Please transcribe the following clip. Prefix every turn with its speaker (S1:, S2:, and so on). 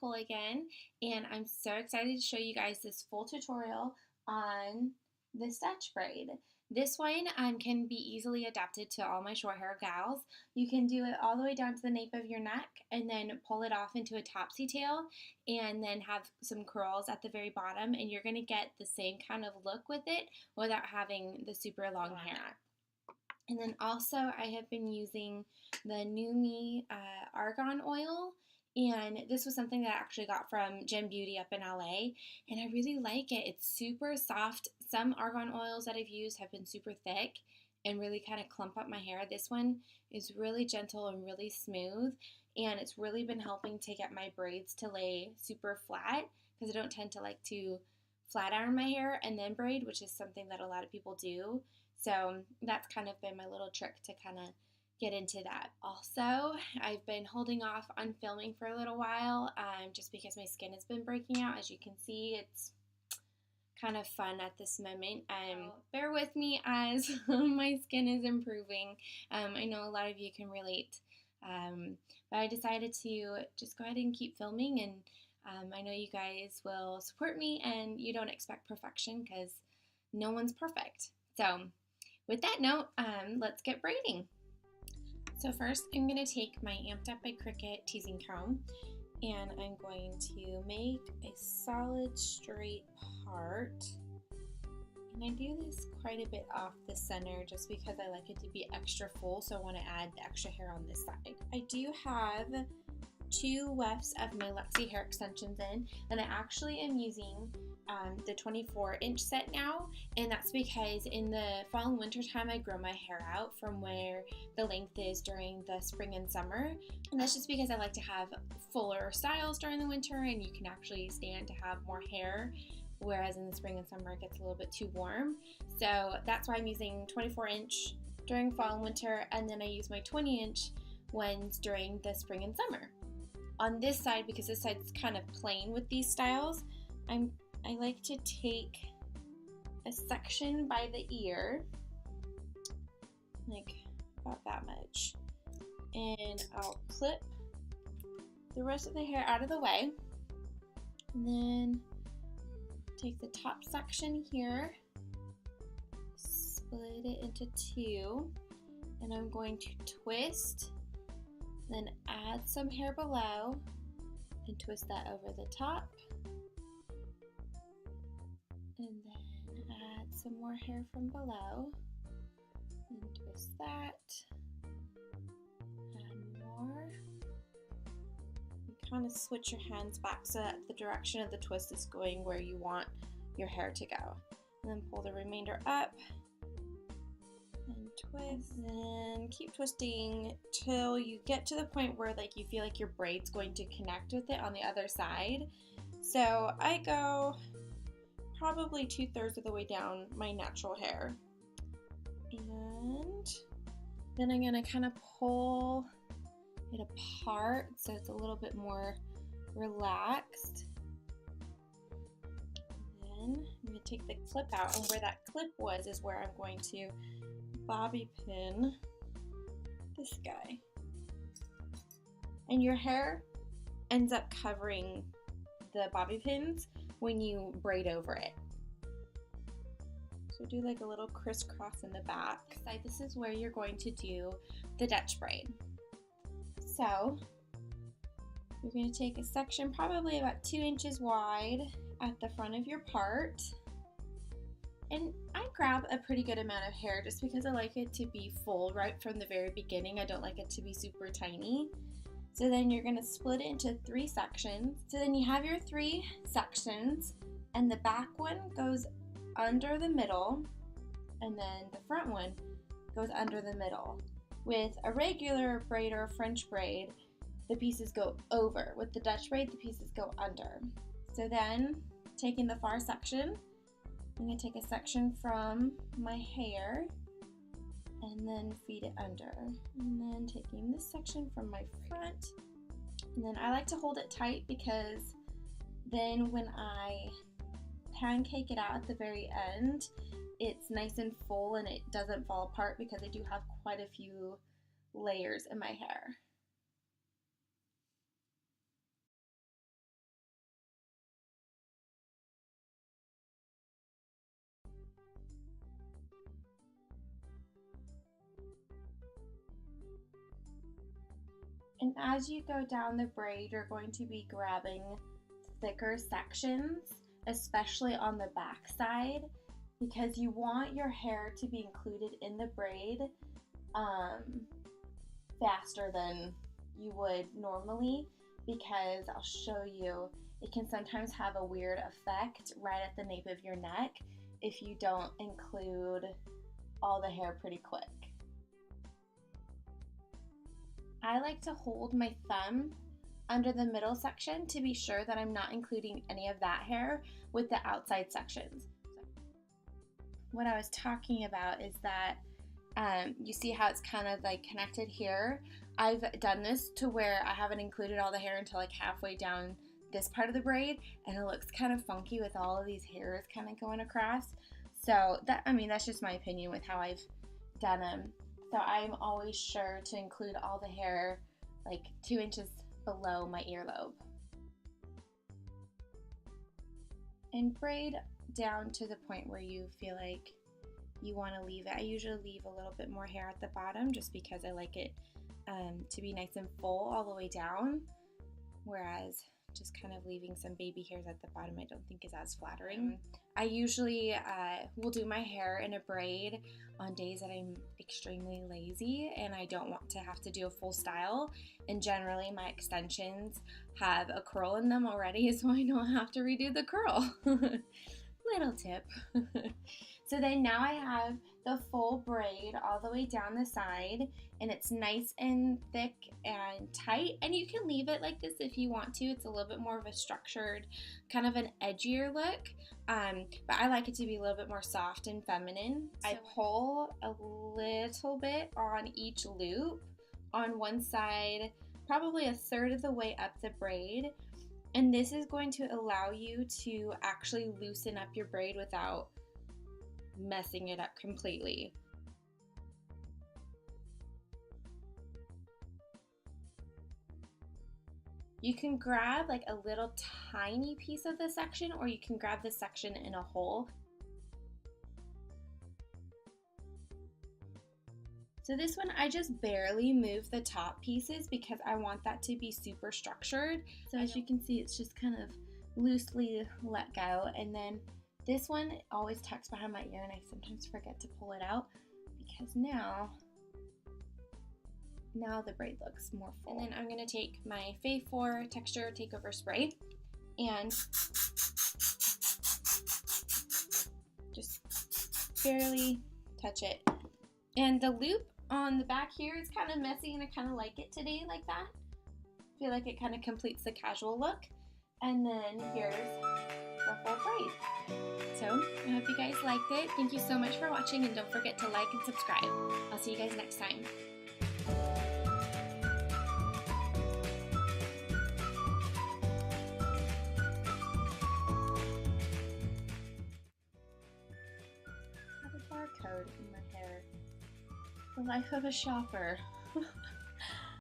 S1: Nicole again, and I'm so excited to show you guys this full tutorial on this Dutch braid. This one can be easily adapted to all my short hair gals. You can do it all the way down to the nape of your neck and then pull it off into a topsy tail and then have some curls at the very bottom, and you're going to get the same kind of look with it without having the super long hair. And then also I have been using the NUME argan oil, and this was something that I actually got from Gem Beauty up in LA, and I really like it. It's super soft. Some argan oils that I've used have been super thick and really kind of clump up my hair. This one is really gentle and really smooth, and it's really been helping to get my braids to lay super flat because I don't tend to like to flat iron my hair and then braid, which is something that a lot of people do. So that's kind of been my little trick to kind of get into that. Also, I've been holding off on filming for a little while just because my skin has been breaking out. As you can see, it's kind of fun at this moment. Bear with me as my skin is improving. I know a lot of you can relate, but I decided to just go ahead and keep filming, and I know you guys will support me, and you don't expect perfection because no one's perfect. So with that note, let's get braiding. So first I'm going to take my Amped Up by Cricut teasing comb, and I'm going to make a solid straight part. And I do this quite a bit off the center just because I like it to be extra full, so I want to add the extra hair on this side. I do have 2 wefts of my Luxy hair extensions in, and I actually am using the 24-inch set now, and that's because in the fall and winter time I grow my hair out from where the length is during the spring and summer, and that's just because I like to have fuller styles during the winter and you can actually stand to have more hair, whereas in the spring and summer it gets a little bit too warm. So that's why I'm using 24-inch during fall and winter, and then I use my 20-inch ones during the spring and summer. On this side, because this side's kind of plain with these styles, I like to take a section by the ear, like about that much, and I'll clip the rest of the hair out of the way, and then take the top section here, split it into 2, and I'm going to twist, then add some hair below, and twist that over the top, and then add some more hair from below, and twist that, add more, and kind of switch your hands back so that the direction of the twist is going where you want your hair to go. And then pull the remainder up, and twist, and keep twisting till you get to the point where like you feel like your braid's going to connect with it on the other side. So I go probably 2/3 of the way down my natural hair, and then I'm gonna kind of pull it apart so it's a little bit more relaxed. And then I'm gonna take the clip out, and where that clip was is where I'm going to bobby pin this guy, and your hair ends up covering the bobby pins when you braid over it. So do like a little crisscross in the back. So this is where you're going to do the Dutch braid. So you're going to take a section probably about 2 inches wide at the front of your part, and I grab a pretty good amount of hair just because I like it to be full right from the very beginning. I don't like it to be super tiny. So then you're going to split it into 3 sections. So then you have your 3 sections, and the back one goes under the middle, and then the front one goes under the middle. With a regular braid or a French braid, the pieces go over. With the Dutch braid, the pieces go under. So then, taking the far section, I'm going to take a section from my hair and then feed it under, and then taking this section from my front, and then I like to hold it tight because then when I pancake it out at the very end, it's nice and full and it doesn't fall apart because I do have quite a few layers in my hair. And as you go down the braid, you're going to be grabbing thicker sections, especially on the back side, because you want your hair to be included in the braid faster than you would normally, because I'll show you, it can sometimes have a weird effect right at the nape of your neck if you don't include all the hair pretty quick. I like to hold my thumb under the middle section to be sure that I'm not including any of that hair with the outside sections. What I was talking about is that you see how it's kind of like connected here. I've done this to where I haven't included all the hair until like halfway down this part of the braid, and it looks kind of funky with all of these hairs kind of going across. So that, I mean, that's just my opinion with how I've done them. So I'm always sure to include all the hair like 2 inches below my earlobe. And braid down to the point where you feel like you want to leave it. I usually leave a little bit more hair at the bottom just because I like it to be nice and full all the way down, whereas just kind of leaving some baby hairs at the bottom I don't think is as flattering. I usually will do my hair in a braid on days that I'm extremely lazy and I don't want to have to do a full style, and generally my extensions have a curl in them already, so I don't have to redo the curl. Little tip. So then now I have the full braid all the way down the side, and it's nice and thick and tight, and you can leave it like this if you want to. It's a little bit more of a structured, kind of an edgier look, but I like it to be a little bit more soft and feminine. So I pull a little bit on each loop on one side, probably a third of the way up the braid, and this is going to allow you to actually loosen up your braid without messing it up completely. You can grab like a little tiny piece of the section, or you can grab the section in a whole. So this one I just barely move the top pieces because I want that to be super structured. So as you can see, it's just kind of loosely let go, and then this one always tucks behind my ear and I sometimes forget to pull it out because now the braid looks more full. And then I'm going to take my Fave 4 Texture Takeover Spray and just barely touch it. And the loop on the back here is kind of messy and I kind of like it today like that. I feel like it kind of completes the casual look. And then here's the full braid. So I hope you guys liked it. Thank you so much for watching, and don't forget to like and subscribe. I'll see you guys next time. I have a barcode in my hair. The life of a shopper.